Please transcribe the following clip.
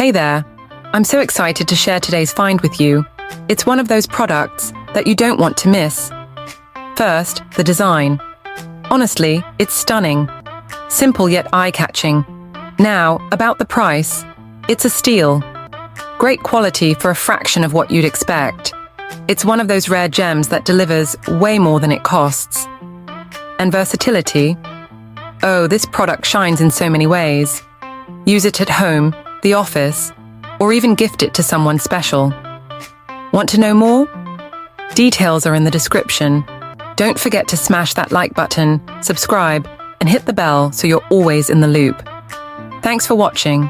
Hey there, I'm so excited to share today's find with you. It's one of those products that you don't want to miss. First, the design. Honestly, it's stunning. Simple yet eye-catching. Now, about the price. It's a steal. Great quality for a fraction of what you'd expect. It's one of those rare gems that delivers way more than it costs. And versatility? Oh, this product shines in so many ways. Use it at home, the office, or even gift it to someone special. Want to know more? Details are in the description. Don't forget to smash that like button, subscribe, and hit the bell so you're always in the loop. Thanks for watching.